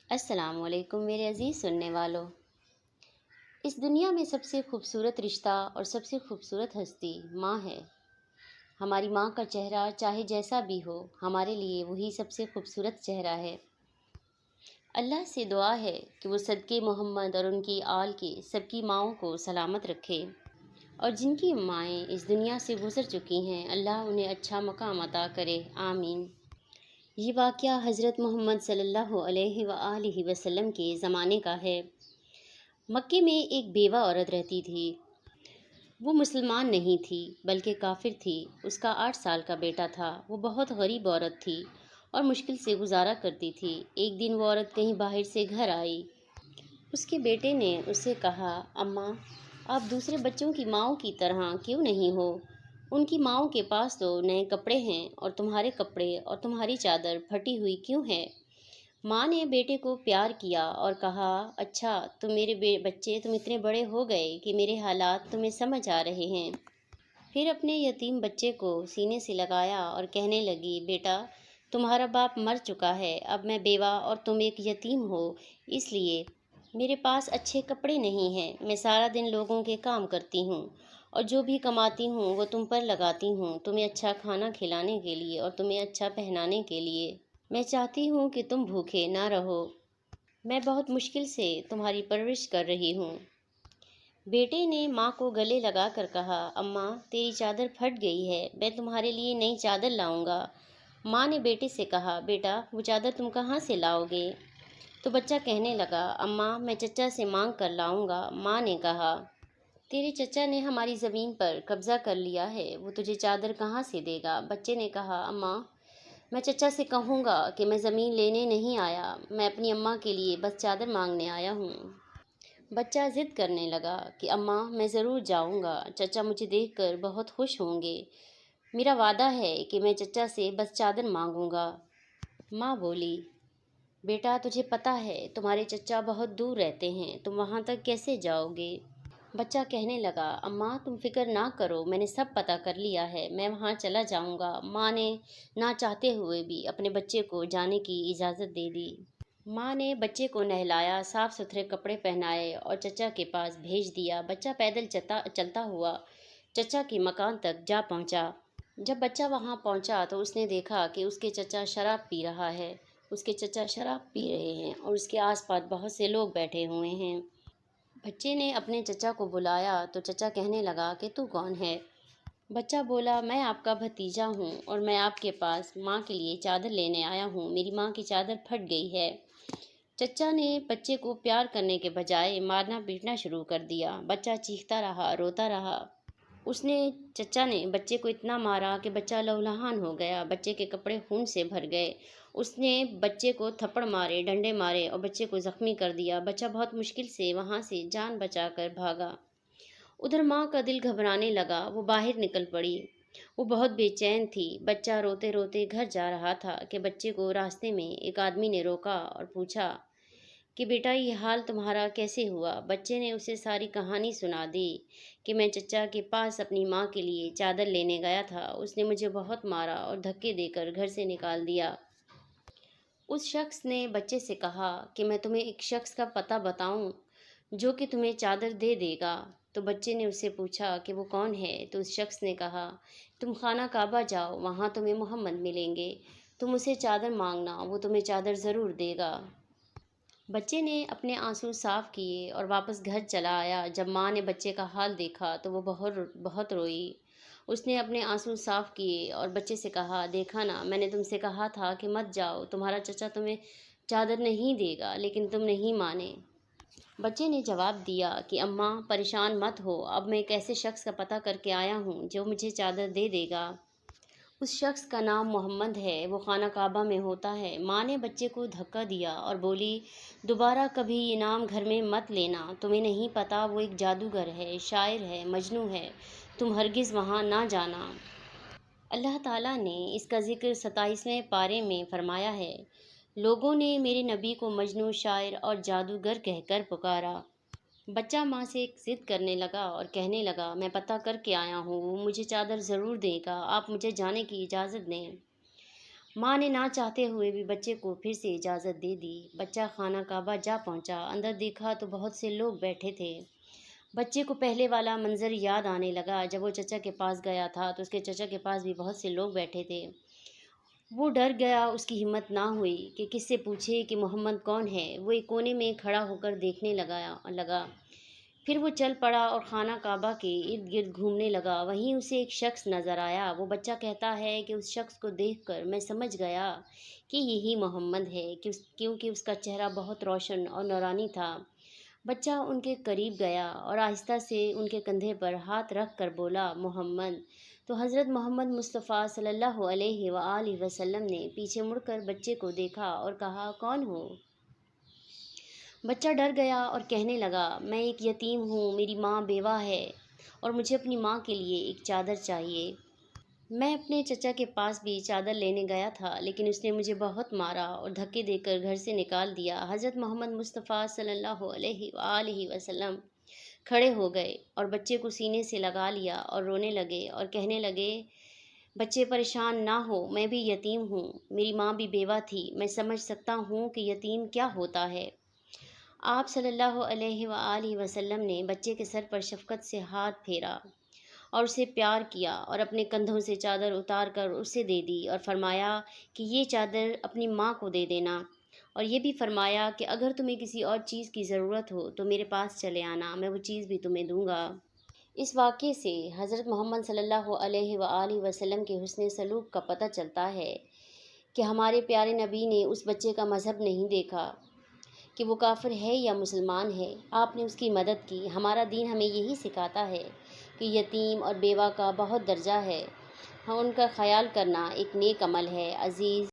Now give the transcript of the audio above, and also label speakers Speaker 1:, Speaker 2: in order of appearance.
Speaker 1: السلام علیکم میرے عزیز سننے والوں۔ اس دنیا میں سب سے خوبصورت رشتہ اور سب سے خوبصورت ہستی ماں ہے۔ ہماری ماں کا چہرہ چاہے جیسا بھی ہو، ہمارے لیے وہی سب سے خوبصورت چہرہ ہے۔ اللہ سے دعا ہے کہ وہ صدقے محمد اور ان کی آل کے سب کی ماؤں کو سلامت رکھے، اور جن کی مائیں اس دنیا سے گزر چکی ہیں اللہ انہیں اچھا مقام عطا کرے، آمین۔ یہ واقعہ حضرت محمد صلی اللہ علیہ وآلہ وسلم کے زمانے کا ہے۔ مکے میں ایک بیوہ عورت رہتی تھی۔ وہ مسلمان نہیں تھی بلکہ کافر تھی۔ اس کا 8 سال کا بیٹا تھا۔ وہ بہت غریب عورت تھی اور مشکل سے گزارا کرتی تھی۔ ایک دن وہ عورت کہیں باہر سے گھر آئی۔ اس کے بیٹے نے اس سے کہا، اماں، آپ دوسرے بچوں کی ماؤں کی طرح کیوں نہیں ہو؟ ان کی ماؤں کے پاس تو نئے کپڑے ہیں اور تمہارے کپڑے اور تمہاری چادر پھٹی ہوئی کیوں ہے؟ ماں نے بیٹے کو پیار کیا اور کہا، اچھا تم میرے بچے، تم اتنے بڑے ہو گئے کہ میرے حالات تمہیں سمجھ آ رہے ہیں۔ پھر اپنے یتیم بچے کو سینے سے لگایا اور کہنے لگی، بیٹا، تمہارا باپ مر چکا ہے، اب میں بیوہ اور تم ایک یتیم ہو، اس لیے میرے پاس اچھے کپڑے نہیں ہیں۔ میں سارا دن لوگوں کے کام کرتی ہوں اور جو بھی کماتی ہوں وہ تم پر لگاتی ہوں، تمہیں اچھا کھانا کھلانے کے لیے اور تمہیں اچھا پہنانے کے لیے۔ میں چاہتی ہوں کہ تم بھوکے نہ رہو۔ میں بہت مشکل سے تمہاری پرورش کر رہی ہوں۔ بیٹے نے ماں کو گلے لگا کر کہا، اماں، تیری چادر پھٹ گئی ہے، میں تمہارے لیے نئی چادر لاؤں گا۔ ماں نے بیٹے سے کہا، بیٹا، وہ چادر تم کہاں سے لاؤ گے؟ تو بچہ کہنے لگا، اماں، میں چچا سے مانگ کر لاؤں گا۔ ماں نے کہا، تیرے چچا نے ہماری زمین پر قبضہ کر لیا ہے، وہ تجھے چادر کہاں سے دے گا؟ بچے نے کہا، اماں، میں چچا سے کہوں گا کہ میں زمین لینے نہیں آیا، میں اپنی اماں کے لیے بس چادر مانگنے آیا ہوں۔ بچہ ضد کرنے لگا کہ اماں، میں ضرور جاؤں گا، چچا مجھے دیکھ کر بہت خوش ہوں گے، میرا وعدہ ہے کہ میں چچا سے بس چادر مانگوں گا۔ ماں بولی، بیٹا، تجھے پتہ ہے تمہارے چچا بہت دور رہتے ہیں، تم وہاں تک کیسے جاؤ گے؟ بچہ کہنے لگا، اماں، تم فکر نہ کرو، میں نے سب پتہ کر لیا ہے، میں وہاں چلا جاؤں گا۔ ماں نے نہ چاہتے ہوئے بھی اپنے بچے کو جانے کی اجازت دے دی۔ ماں نے بچے کو نہلایا، صاف ستھرے کپڑے پہنائے اور چچا کے پاس بھیج دیا۔ بچہ پیدل چلتا ہوا چچا کے مکان تک جا پہنچا۔ جب بچہ وہاں پہنچا تو اس نے دیکھا کہ اس کے چچا شراب پی رہا ہے۔ اس کے چچا شراب پی رہے ہیں اور اس کے آس پاس بہت سے لوگ بیٹھے ہوئے ہیں۔ بچے نے اپنے چچا کو بلایا تو چچا کہنے لگا کہ تو کون ہے؟ بچہ بولا، میں آپ کا بھتیجا ہوں اور میں آپ کے پاس ماں کے لیے چادر لینے آیا ہوں، میری ماں کی چادر پھٹ گئی ہے۔ چچا نے بچے کو پیار کرنے کے بجائے مارنا پیٹنا شروع کر دیا۔ بچہ چیختا رہا، روتا رہا۔ چچا نے بچے کو اتنا مارا کہ بچہ لہولہان ہو گیا، بچے کے کپڑے خون سے بھر گئے۔ اس نے بچے کو تھپڑ مارے، ڈنڈے مارے اور بچے کو زخمی کر دیا۔ بچہ بہت مشکل سے وہاں سے جان بچا کر بھاگا۔ ادھر ماں کا دل گھبرانے لگا، وہ باہر نکل پڑی۔ وہ بہت بے چین تھی۔ بچہ روتے روتے گھر جا رہا تھا کہ بچے کو راستے میں ایک آدمی نے روکا اور پوچھا کہ بیٹا، یہ حال تمہارا کیسے ہوا؟ بچے نے اسے ساری کہانی سنا دی کہ میں چچا کے پاس اپنی ماں کے لیے چادر لینے گیا تھا، اس نے مجھے بہت مارا اور دھکے دے کر گھر سے نکال دیا۔ اس شخص نے بچے سے کہا کہ میں تمہیں ایک شخص کا پتہ بتاؤں جو کہ تمہیں چادر دے دے گا۔ تو بچے نے اس سے پوچھا کہ وہ کون ہے؟ تو اس شخص نے کہا، تم خانہ کعبہ جاؤ، وہاں تمہیں محمد ملیں گے، تم اسے چادر مانگنا، وہ تمہیں چادر ضرور دے گا۔ بچے نے اپنے آنسو صاف کیے اور واپس گھر چلا آیا۔ جب ماں نے بچے کا حال دیکھا تو وہ بہت روئی۔ اس نے اپنے آنسو صاف کیے اور بچے سے کہا، دیکھا نا، میں نے تم سے کہا تھا کہ مت جاؤ، تمہارا چچا تمہیں چادر نہیں دے گا، لیکن تم نہیں مانے۔ بچے نے جواب دیا کہ اماں، پریشان مت ہو، اب میں ایک ایسے شخص کا پتہ کر کے آیا ہوں جو مجھے چادر دے دے گا۔ اس شخص کا نام محمد ہے، وہ خانہ کعبہ میں ہوتا ہے۔ ماں نے بچے کو دھکا دیا اور بولی، دوبارہ کبھی یہ نام گھر میں مت لینا، تمہیں نہیں پتہ وہ ایک جادوگر ہے، شاعر ہے، مجنوں ہے، تم ہرگز وہاں نہ جانا۔ اللہ تعالیٰ نے اس کا ذکر 27ویں پارے میں فرمایا ہے، لوگوں نے میرے نبی کو مجنوں، شاعر اور جادوگر کہہ کر پکارا۔ بچہ ماں سے ضد کرنے لگا اور کہنے لگا، میں پتہ کر کے آیا ہوں، وہ مجھے چادر ضرور دے گا، آپ مجھے جانے کی اجازت دیں۔ ماں نے نہ چاہتے ہوئے بھی بچے کو پھر سے اجازت دے دی۔ بچہ خانہ کعبہ جا پہنچا، اندر دیکھا تو بہت سے لوگ بیٹھے تھے۔ بچے کو پہلے والا منظر یاد آنے لگا، جب وہ چچا کے پاس گیا تھا تو اس کے چچا کے پاس بھی بہت سے لوگ بیٹھے تھے۔ وہ ڈر گیا، اس کی ہمت نہ ہوئی کہ کس سے پوچھے کہ محمد کون ہے۔ وہ ایک کونے میں کھڑا ہو کر دیکھنے لگا۔ پھر وہ چل پڑا اور خانہ کعبہ کے ارد گرد گھومنے لگا۔ وہیں اسے ایک شخص نظر آیا۔ وہ بچہ کہتا ہے کہ اس شخص کو دیکھ کر میں سمجھ گیا کہ یہی محمد ہے، کیونکہ اس کا چہرہ بہت روشن اور نورانی تھا۔ بچہ ان کے قریب گیا اور آہستہ سے ان کے کندھے پر ہاتھ رکھ کر بولا، محمد۔ تو حضرت محمد مصطفیٰ صلی اللہ علیہ وآلہ وسلم نے پیچھے مڑ کر بچے کو دیکھا اور کہا، کون ہو؟ بچہ ڈر گیا اور کہنے لگا، میں ایک یتیم ہوں، میری ماں بیوہ ہے اور مجھے اپنی ماں کے لیے ایک چادر چاہیے۔ میں اپنے چچا کے پاس بھی چادر لینے گیا تھا، لیکن اس نے مجھے بہت مارا اور دھکے دے کر گھر سے نکال دیا۔ حضرت محمد مصطفیٰ صلی اللہ علیہ وآلہ وسلم کھڑے ہو گئے اور بچے کو سینے سے لگا لیا اور رونے لگے اور کہنے لگے، بچے پریشان نہ ہو، میں بھی یتیم ہوں، میری ماں بھی بیوہ تھی، میں سمجھ سکتا ہوں کہ یتیم کیا ہوتا ہے۔ آپ صلی اللہ علیہ وآلہ وسلم نے بچے کے سر پر شفقت سے ہاتھ پھیرا اور اسے پیار کیا اور اپنے کندھوں سے چادر اتار کر اسے دے دی اور فرمایا کہ یہ چادر اپنی ماں کو دے دینا، اور یہ بھی فرمایا کہ اگر تمہیں کسی اور چیز کی ضرورت ہو تو میرے پاس چلے آنا، میں وہ چیز بھی تمہیں دوں گا۔ اس واقعے سے حضرت محمد صلی اللہ علیہ وآلہ وسلم کے حسن سلوک کا پتہ چلتا ہے کہ ہمارے پیارے نبی نے اس بچے کا مذہب نہیں دیکھا کہ وہ کافر ہے یا مسلمان ہے، آپ نے اس کی مدد کی۔ ہمارا دین ہمیں یہی سکھاتا ہے کہ یتیم اور بیوہ کا بہت درجہ ہے، ہم ان کا خیال کرنا ایک نیک عمل ہے۔ عزیز